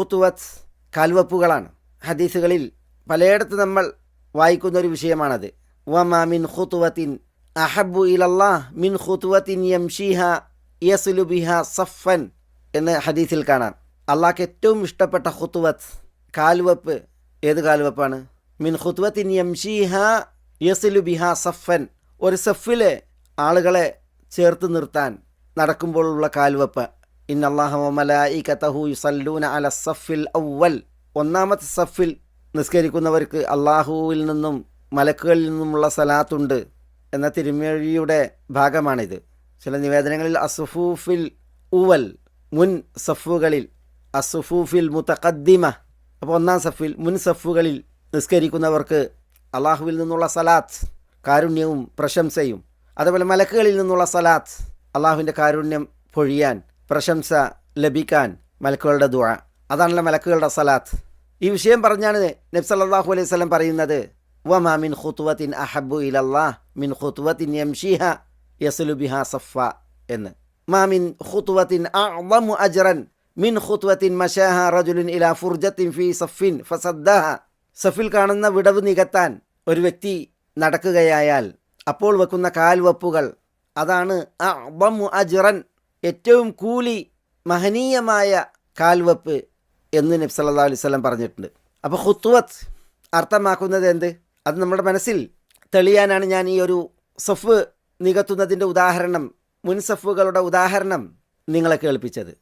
ഖുതുവത്ത് കാൽവെപ്പുകളാണ്. ഹദീസുകളിൽ പലയിടത്ത് നമ്മൾ വായിക്കുന്നൊരു വിഷയമാണത്. വമാ മിൻ ഖുതുവത്തിൻ അഹബ്ബു ഇലല്ലാഹ് മിൻ ഖുതുവത്തിൻ യംശീഹ യസ്ലു ബിഹാ സഫൻ എന്ന് ഹദീസിൽ കാണാം. അള്ളാഹ്ക്ക് ഏറ്റവും ഇഷ്ടപ്പെട്ട ഖുതുവത്ത് കാൽവെപ്പ് ഏത് കാൽവെപ്പാണ്? മിൻ ഖുതുവത്തിൻ യംശീഹ യസ്ലു ബിഹാ സഫൻ, ഒരു സഫിൽ ആളുകളെ ചേർത്ത് നിർത്താൻ നടക്കുമ്പോഴുള്ള കാൽവെപ്പ്. ഇന്നല്ലാഹ വ മലായികതഹു യുസല്ലൂന അല സഫിൽ അവ്വൽ, ഒന്നാമത്തെ സഫിൽ നിസ്കരിക്കുന്നവർക്ക് അള്ളാഹുവിൽ നിന്നും മലക്കുകളിൽ നിന്നുമുള്ള സലാത്തുണ്ട് എന്ന തിരുമൊഴിയുടെ ഭാഗമാണിത്. ചില നിവേദനങ്ങളിൽ അസുഫൂഫിൽ ഉവൽ, മുൻ സഫുകളിൽ, അസുഫൂഫിൽ മുതഖദ്ദിമ, അപ്പോൾ ഒന്നാം സഫിൽ മുൻ സഫുകളിൽ നിസ്കരിക്കുന്നവർക്ക് അള്ളാഹുവിൽ നിന്നുള്ള സലാത്ത്, കാരുണ്യവും പ്രശംസയും, അതുപോലെ മലക്കുകളിൽ നിന്നുള്ള സലാത്ത്, അള്ളാഹുവിൻ്റെ കാരുണ്യം പൊഴിയാൻ, പ്രശംസ ലഭിക്കാൻ മലക്കുകളുടെ ദുആ, അതാണല്ലോ മലക്കുകളുടെ സലാത്ത്. ഈ വിഷയം പറഞ്ഞാണ് നബി സല്ലല്ലാഹു അലൈഹി വസല്ലം പറയുന്നത്, വമാ മിൻ ഖുതുവത്തിൻ അഹബ്ബു ഇലല്ലാഹ് മിൻ ഖുതുവത്തിൻ യംശീഹ യസ്ലു ബിഹാ സഫ എന്ന്. മാ മിൻ ഖുതുവത്തിൻ അഅ്ളമു അജ്റൻ മിൻ ഖുതുവത്തിൻ മശാഹ റജുലുൻ ഇലാ ഫുർജത്തിൻ ഫീ സഫിൻ ഫസദ്ദഹ. സഫിൽ കാണുന്ന വിടവ് നികത്താൻ ഒരു വ്യക്തി നടക്കുകയായാൽ അപ്പോൾ വെക്കുന്ന കാൽവെപ്പുകൾ, അതാണ് അഅ്ളമു അജ്റൻ, ഏറ്റവും കൂലി മഹനീയമായ കാൽവെപ്പ് എന്ന് നബി സല്ലല്ലാഹു അലൈഹി വസല്ലം പറഞ്ഞിട്ടുണ്ട്. അപ്പോൾ ഖുതുവത്ത് അർത്ഥമാക്കുന്നത് എന്ത്? അത് നമ്മുടെ മനസ്സിൽ തെളിയാനാണ് ഞാൻ ഈ ഒരു സഫ് നികത്തുന്നതിൻ്റെ ഉദാഹരണം, മുൻ സഫുകളുടെ ഉദാഹരണം നിങ്ങളെ കേൾപ്പിച്ചത്.